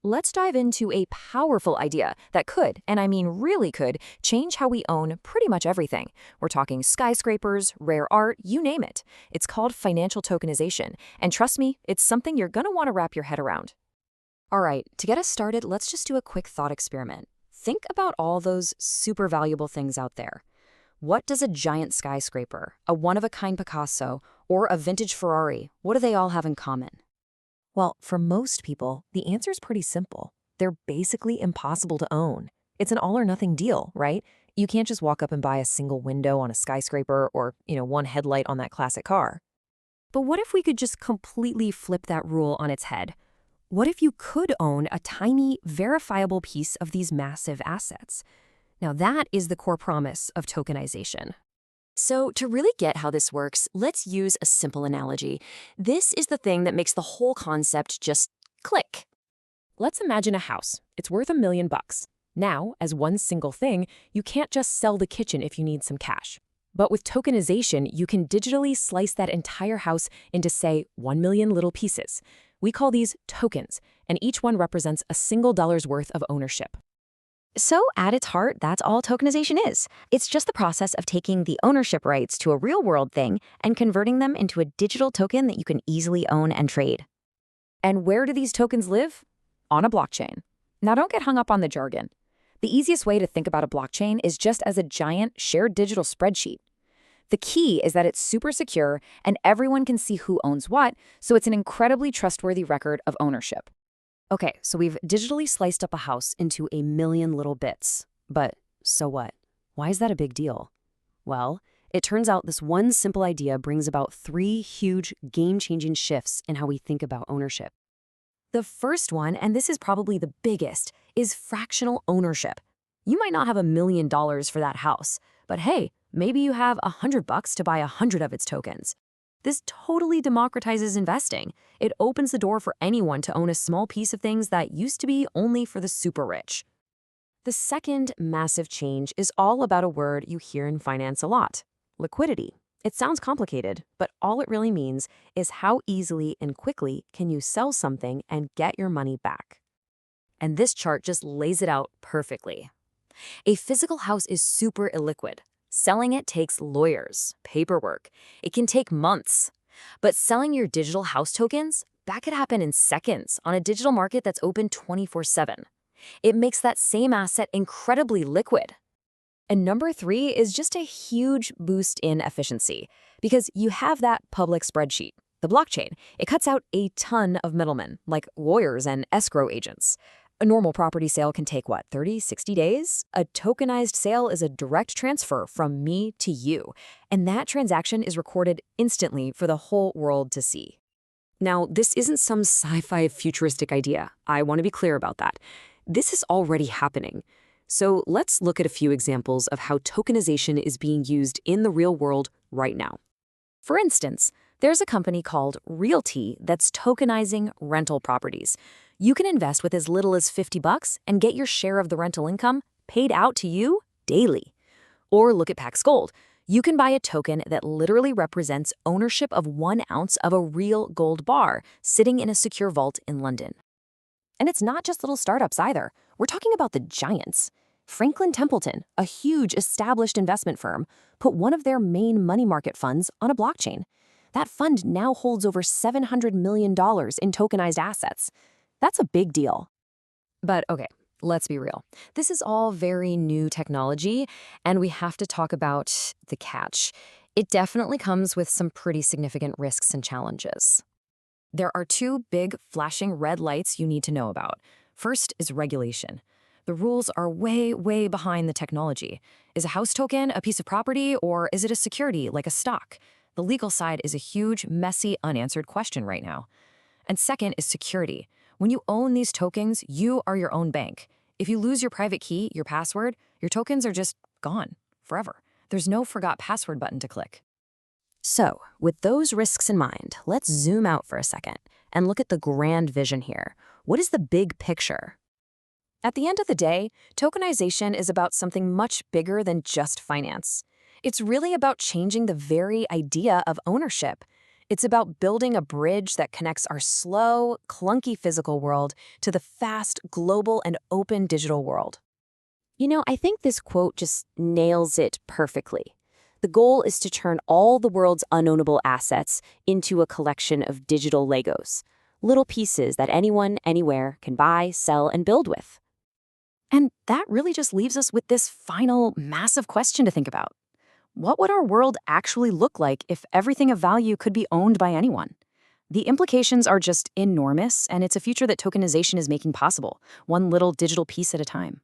Let's dive into a powerful idea that could, and I mean really could, change how we own pretty much everything. We're talking skyscrapers, rare art, you name it. It's called financial tokenization, and trust me, it's something you're going to want to wrap your head around. All right, to get us started, let's just do a quick thought experiment. Think about all those super valuable things out there. What does a giant skyscraper, a one-of-a-kind Picasso, or a vintage Ferrari, what do they all have in common? Well, for most people, the answer is pretty simple. They're basically impossible to own. It's an all-or-nothing deal, right? You can't just walk up and buy a single window on a skyscraper or, one headlight on that classic car. But what if we could just completely flip that rule on its head? What if you could own a tiny, verifiable piece of these massive assets? Now that is the core promise of tokenization. So to really get how this works, let's use a simple analogy. This is the thing that makes the whole concept just click. Let's imagine a house. It's worth $1 million. Now, as one single thing, you can't just sell the kitchen if you need some cash. But with tokenization, you can digitally slice that entire house into, say, 1 million little pieces. We call these tokens, and each one represents a single dollar's worth of ownership. So at its heart, that's all tokenization is. It's just the process of taking the ownership rights to a real-world thing and converting them into a digital token that you can easily own and trade. And where do these tokens live? On a blockchain. Now don't get hung up on the jargon. The easiest way to think about a blockchain is just as a giant shared digital spreadsheet. The key is that it's super secure and everyone can see who owns what, so it's an incredibly trustworthy record of ownership. Okay, so we've digitally sliced up a house into 1 million little bits. But so what? Why is that a big deal? Well, it turns out this one simple idea brings about 3 huge game-changing shifts in how we think about ownership. The first one, and this is probably the biggest, is fractional ownership. You might not have $1 million for that house, but hey, maybe you have $100 to buy 100 of its tokens. This totally democratizes investing. It opens the door for anyone to own a small piece of things that used to be only for the super rich. The second massive change is all about a word you hear in finance a lot: liquidity. It sounds complicated, but all it really means is how easily and quickly can you sell something and get your money back. And this chart just lays it out perfectly. A physical house is super illiquid. Selling it takes lawyers, paperwork. It can take months. But selling your digital house tokens, that could happen in seconds on a digital market that's open 24/7. It makes that same asset incredibly liquid. And number 3 is just a huge boost in efficiency, because you have that public spreadsheet, the blockchain. It cuts out a ton of middlemen, like lawyers and escrow agents. A normal property sale can take, 30, 60 days? A tokenized sale is a direct transfer from me to you, and that transaction is recorded instantly for the whole world to see. Now, this isn't some sci-fi futuristic idea. I want to be clear about that. This is already happening. So let's look at a few examples of how tokenization is being used in the real world right now. For instance, there's a company called Realty that's tokenizing rental properties. You can invest with as little as $50 and get your share of the rental income paid out to you daily. Or look at Pax Gold. You can buy a token that literally represents ownership of 1 ounce of a real gold bar sitting in a secure vault in London. And it's not just little startups either. We're talking about the giants. Franklin Templeton, a huge established investment firm, put one of their main money market funds on a blockchain. That fund now holds over $700 million in tokenized assets. That's a big deal. But okay, let's be real. This is all very new technology, and we have to talk about the catch. It definitely comes with some pretty significant risks and challenges. There are 2 big flashing red lights you need to know about. First is regulation. The rules are way, way behind the technology. Is a house token a piece of property, or is it a security like a stock? The legal side is a huge, messy, unanswered question right now. And second is security. When you own these tokens, you are your own bank. If you lose your private key, your password, your tokens are just gone forever. There's no forgot password button to click. So, with those risks in mind, let's zoom out for a second and look at the grand vision here. What is the big picture? At the end of the day, tokenization is about something much bigger than just finance. It's really about changing the very idea of ownership. It's about building a bridge that connects our slow, clunky physical world to the fast, global, and open digital world. I think this quote just nails it perfectly. The goal is to turn all the world's unownable assets into a collection of digital Legos, little pieces that anyone, anywhere can buy, sell, and build with. And that really just leaves us with this final, massive question to think about. What would our world actually look like if everything of value could be owned by anyone? The implications are just enormous, and it's a future that tokenization is making possible, one little digital piece at a time.